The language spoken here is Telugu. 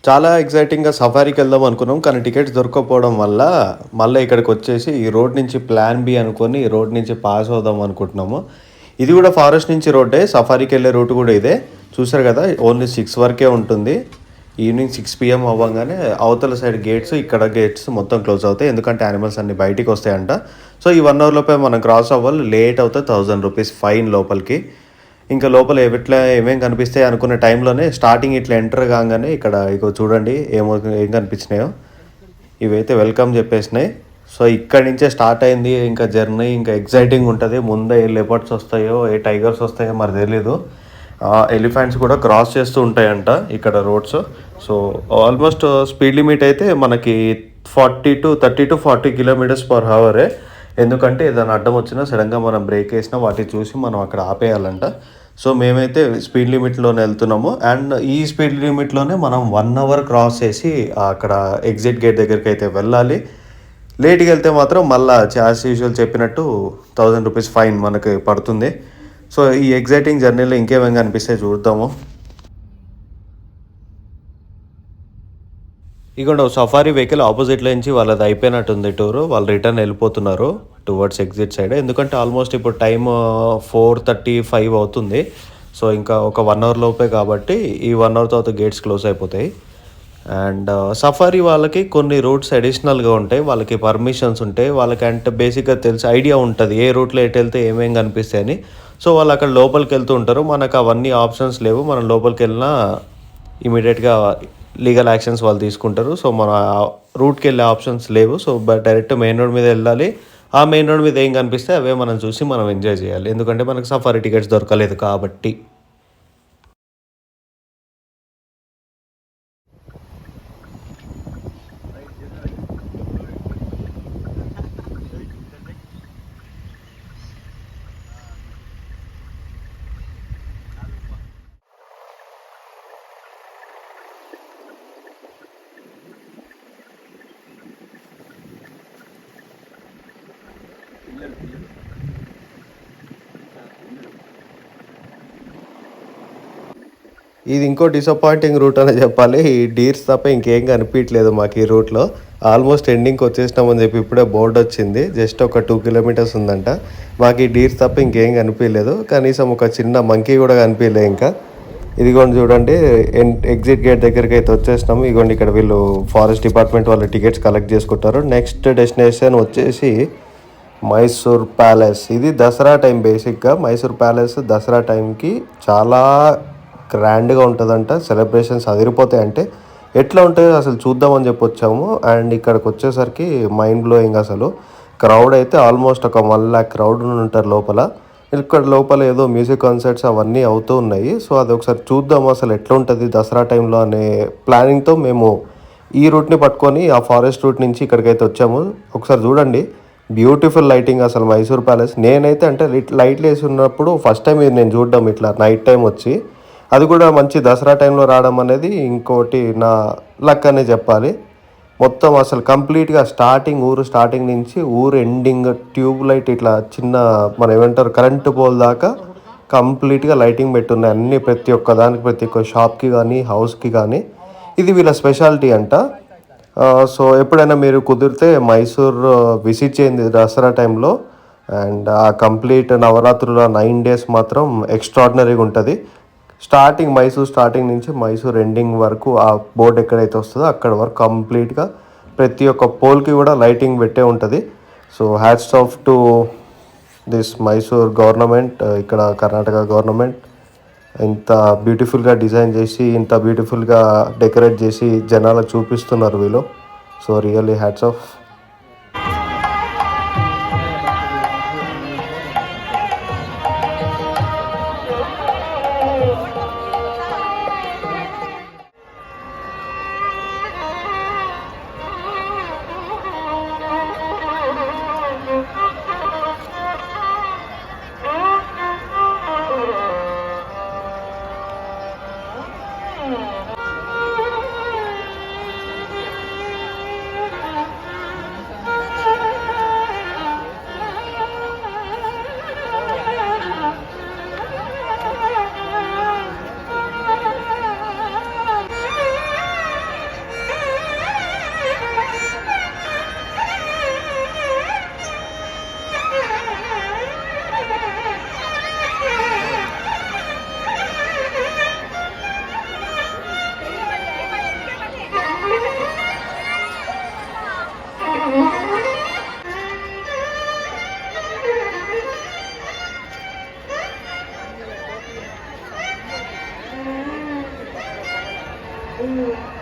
చాలా ఎక్సైటింగ్‌గా సఫారీకి వెళ్దాం అనుకున్నాం. కానీ టికెట్స్ దొరకకపోవడం వల్ల మళ్ళా ఇక్కడికొచ్చేసి ఈ రోడ్ నుంచి ప్లాన్ బి అనుకోని ఈ రోడ్ నుంచి పాస్ అవుదాం అనుకుంటున్నాము. ఇది కూడా ఫారెస్ట్ నుంచి రోడ్డే. సఫారీకెళ్ళే రూట్ కూడా ఇదే. చూసారు కదా! ఓన్లీ 6 వరకే ఉంటుంది. ఈవినింగ్ 6 పీఎం అవ్వంగానే అవతల సైడ్ గేట్స్, ఇక్కడ గేట్స్ మొత్తం క్లోజ్ అవుతాయి. ఎందుకంటే యానిమల్స్ అన్నీ బయటికొస్తాయంట. సో, ఈ 1 అవర్ లోపే మనం క్రాస్ అవ్వాలి. లేట్ అవుతే ₹1000 ఫైన్ లోపలికి. ఇంకా లోపల ఎట్లా ఏమేం కనిపిస్తాయి అనుకునే టైంలోనే స్టార్టింగ్ ఇట్లా ఎంటర్ కాగానే ఇక్కడ ఇగో చూడండి ఏం కనిపించినాయో. ఇవైతే వెల్కమ్ చెప్పేసినాయి. సో, ఇక్కడి నుంచే స్టార్ట్ అయింది ఇంకా జర్నీ. ఇంకా ఎక్సైటింగ్ ఉంటుంది. ముందే ఏ లెపర్డ్స్ వస్తాయో, ఏ టైగర్స్ వస్తాయో మరి తెలీదు. ఎలిఫెంట్స్ కూడా క్రాస్ చేస్తూ ఉంటాయంట ఇక్కడ roads. So, almost speed limit అయితే మనకి 30 to 40 కిలోమీటర్స్ పర్ హవరే. ఎందుకంటే ఏదైనా అడ్డం వచ్చినా సడన్గా మనం బ్రేక్ వేసినా వాటిని చూసి మనం అక్కడ ఆపేయాలంట. సో, మేమైతే స్పీడ్ లిమిట్లోనే వెళ్తున్నాము. అండ్ ఈ స్పీడ్ లిమిట్లోనే మనం 1 అవర్ క్రాస్ చేసి అక్కడ ఎగ్జిట్ గేట్ దగ్గరికి అయితే వెళ్ళాలి. లేట్‌గా వెళ్తే మాత్రం మళ్ళా యాజ్ యూజువల్ చెప్పినట్టు ₹1000 ఫైన్ మనకి పడుతుంది. సో, ఈ ఎక్సైటింగ్ జర్నీలో ఇంకేమేమి కనిపిస్తాయి చూద్దాము. ఇగోండి సఫారీ వెహికల్ ఆపోజిట్లో నుంచి వాళ్ళది అయిపోయినట్టుంది టూరు. వాళ్ళు రిటర్న్ వెళ్ళిపోతున్నారు టువర్డ్స్ ఎగ్జిట్ సైడ్. ఎందుకంటే ఆల్మోస్ట్ ఇప్పుడు టైమ్ 4:35 అవుతుంది. సో, ఇంకా ఒక 1 అవర్ లోపే కాబట్టి ఈ 1 అవర్ తర్వాత గేట్స్ క్లోజ్ అయిపోతాయి. అండ్ సఫారీ వాళ్ళకి కొన్ని రూట్స్ అడిషనల్‌గా ఉంటాయి. వాళ్ళకి పర్మిషన్స్ ఉంటాయి. వాళ్ళకంటే బేసిక్‌గా తెలిసి ఐడియా ఉంటది. ఏ రూట్‌లో ఎటెళ్తే ఏమేం కనిపిస్తాయని. సో, వాళ్ళు అక్కడ లోపలికెళ్తూ ఉంటారు. మనకు అవన్నీ ఆప్షన్స్ లేవు. మనం లోపలికెళ్ళినా ఇమ్మీడియేట్‌గా లీగల్ యాక్షన్స్ వాళ్ళు తీసుకుంటారు. సో, మన రూట్‌కెళ్ళే ఆప్షన్స్ లేవు. సో, డైరెక్ట్ మెయిన్ రోడ్ మీద వెళ్ళాలి. ఆ మెయిన్ రోడ్ మీద ఏం కనిపిస్తే అవే మనం చూసి మనం ఎంజాయ్ చేయాలి. ఎందుకంటే మనకు సఫారీ టికెట్స్ దొరకలేదు కాబట్టి. ఇది ఇంకో డిసప్పాయింటింగ్ రూట్ అనే చెప్పాలి. ఈ డీర్స్ తప్ప ఇంకేం కనిపించట్లేదు మాకు ఈ రూట్‌లో. ఆల్మోస్ట్ ఎండింగ్‌కి వచ్చేసినామని చెప్పి ఇప్పుడే బోర్డ్ వచ్చింది. జస్ట్ ఒక 2 కిలోమీటర్స్ ఉందంట. మాకు ఈ డీర్స్ తప్ప ఇంకేం కనిపించలేదు. కనీసం ఒక చిన్న మంకీ కూడా కనిపించలేదు ఇంకా. ఇదిగోండి చూడండి ఎగ్జిట్ గేట్ దగ్గరికి అయితే వచ్చేసినాము. ఇదిగోండి ఇక్కడ వీళ్ళు ఫారెస్ట్ డిపార్ట్మెంట్ వాళ్ళు టికెట్స్ కలెక్ట్ చేసుకుంటారు. నెక్స్ట్ డెస్టినేషన్ వచ్చేసి మైసూర్ ప్యాలెస్. ఇది దసరా టైం బేసిక్గా. మైసూర్ ప్యాలెస్ దసరా టైంకి చాలా గ్రాండ్గా ఉంటుందంట. సెలబ్రేషన్స్ అదిరిపోతాయి. అంటే ఎట్లా ఉంటాయో అసలు చూద్దామని చెప్పి వచ్చాము. అండ్ ఇక్కడికి వచ్చేసరికి మైండ్ బ్లోయింగ్ అసలు. క్రౌడ్ అయితే ఆల్మోస్ట్ ఒక 1,00,000 క్రౌడ్ ఉంటారు లోపల. ఇక్కడ లోపల ఏదో మ్యూజిక్ కాన్సర్ట్స్ అవన్నీ అవుతూ ఉన్నాయి. సో, అది ఒకసారి చూద్దాము అసలు ఎట్లా ఉంటుంది దసరా టైంలో అనే ప్లానింగ్తో మేము ఈ రూట్ని పట్టుకొని ఆ ఫారెస్ట్ రూట్ నుంచి ఇక్కడికైతే వచ్చాము. ఒకసారి చూడండి బ్యూటిఫుల్ లైటింగ్ అసలు మైసూర్ ప్యాలెస్. నేనైతే అంటే లైట్లు వేసి ఉన్నప్పుడు ఫస్ట్ టైం ఇది నేను చూడడం ఇట్లా నైట్ టైం వచ్చి, అది కూడా మంచి దసరా టైంలో రావడం అనేది ఇంకోటి నా లక్ అనే చెప్పాలి. మొత్తం అసలు కంప్లీట్గా ఊరు స్టార్టింగ్ నుంచి ఊరు ఎండింగ్ ట్యూబ్ లైట్ ఇట్లా చిన్న మనం ఏమంటారు కరెంటు పోల్ దాకా కంప్లీట్గా లైటింగ్ పెట్టున్నాయి అన్నీ. ప్రతి ఒక్క దానికి ప్రతి ఒక్క షాప్కి కానీ హౌస్కి కానీ. ఇది వీళ్ళ స్పెషాలిటీ అంట. సో, ఎప్పుడైనా మీరు కుదిరితే మైసూర్ విజిట్ చేయండి దసరా టైంలో. అండ్ ఆ కంప్లీట్ నవరాత్రుల 9 days మాత్రం ఎక్స్ట్రాడినరీగా ఉంటుంది. మైసూర్ స్టార్టింగ్ నుంచి మైసూర్ ఎండింగ్ వరకు ఆ బోర్డు ఎక్కడైతే వస్తుందో అక్కడ వరకు కంప్లీట్గా ప్రతి ఒక్క పోల్కి కూడా లైటింగ్ పెట్టే ఉంటుంది. So, hats off to this Mysore government, ఇక్కడ కర్ణాటక గవర్నమెంట్ ఇంత బ్యూటిఫుల్గా డిజైన్ చేసి ఇంత బ్యూటిఫుల్గా డెకరేట్ చేసి జనాలకు చూపిస్తున్నారు వీళ్ళు. So, really hats off. Mm.